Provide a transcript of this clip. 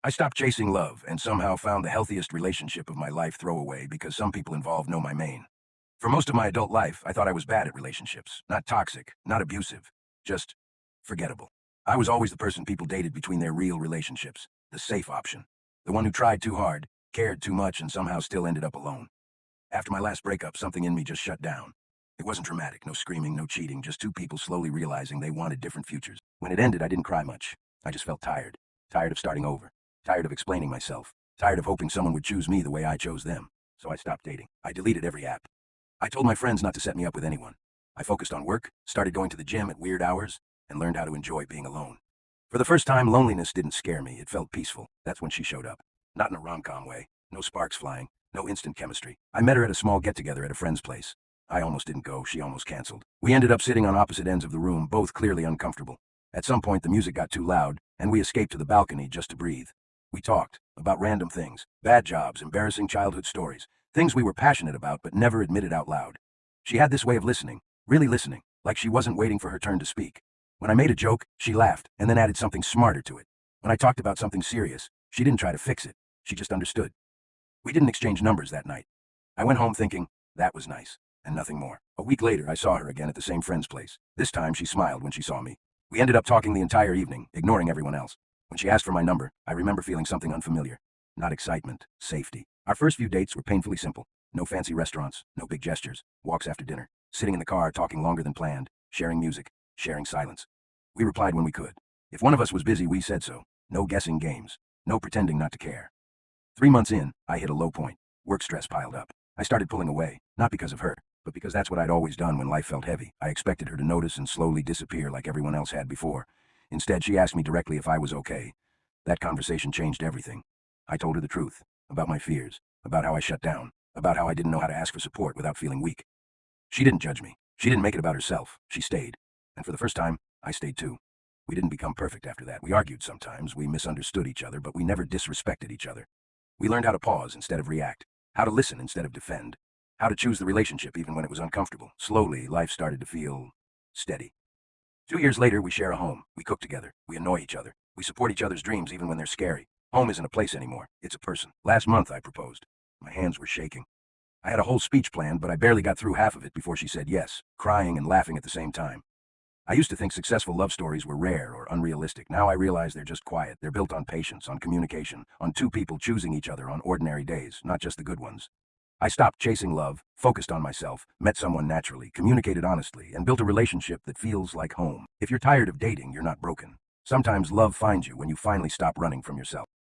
I stopped chasing love and somehow found the healthiest relationship of my life throwaway because some people involved know my main. For most of my adult life, I thought I was bad at relationships. Not toxic, not abusive, just forgettable. I was always the person people dated between their real relationships, the safe option. The one who tried too hard, cared too much, and somehow still ended up alone. After my last breakup, something in me just shut down. It wasn't dramatic, no screaming, no cheating, just two people slowly realizing they wanted different futures. When it ended, I didn't cry much. I just felt tired. Tired of starting over. Tired of explaining myself. Tired of hoping someone would choose me the way I chose them. So I stopped dating. I deleted every app. I told my friends not to set me up with anyone. I focused on work, started going to the gym at weird hours, and learned how to enjoy being alone. For the first time, loneliness didn't scare me. It felt peaceful. That's when she showed up. Not in a rom-com way. No sparks flying. No instant chemistry. I met her at a small get-together at a friend's place. I almost didn't go. She almost canceled. We ended up sitting on opposite ends of the room, both clearly uncomfortable. At some point, the music got too loud, and we escaped to the balcony just to breathe. We talked about random things, bad jobs, embarrassing childhood stories, things we were passionate about but never admitted out loud. She had this way of listening, really listening, like she wasn't waiting for her turn to speak. When I made a joke, she laughed, and then added something smarter to it. When I talked about something serious, she didn't try to fix it. She just understood. We didn't exchange numbers that night. I went home thinking, that was nice, and nothing more. A week later, I saw her again at the same friend's place. This time, she smiled when she saw me. We ended up talking the entire evening, ignoring everyone else. When she asked for my number, I remember feeling something unfamiliar. Not excitement, safety. Our first few dates were painfully simple. No fancy restaurants, no big gestures, walks after dinner, sitting in the car talking longer than planned, sharing music, sharing silence. We replied when we could. If one of us was busy, we said so. No guessing games. No pretending not to care. 3 months in, I hit a low point. Work stress piled up. I started pulling away, not because of her, but because that's what I'd always done when life felt heavy. I expected her to notice and slowly disappear like everyone else had before. Instead, she asked me directly if I was okay. That conversation changed everything. I told her the truth, about my fears, about how I shut down, about how I didn't know how to ask for support without feeling weak. She didn't judge me. She didn't make it about herself. She stayed. And for the first time, I stayed too. We didn't become perfect after that. We argued sometimes, we misunderstood each other, but we never disrespected each other. We learned how to pause instead of react, how to listen instead of defend, how to choose the relationship even when it was uncomfortable. Slowly, life started to feel steady. 2 years later, we share a home. We cook together. We annoy each other. We support each other's dreams even when they're scary. Home isn't a place anymore. It's a person. Last month, I proposed. My hands were shaking. I had a whole speech planned, but I barely got through half of it before she said yes, crying and laughing at the same time. I used to think successful love stories were rare or unrealistic. Now I realize they're just quiet. They're built on patience, on communication, on two people choosing each other on ordinary days, not just the good ones. I stopped chasing love, focused on myself, met someone naturally, communicated honestly, and built a relationship that feels like home. If you're tired of dating, you're not broken. Sometimes love finds you when you finally stop running from yourself.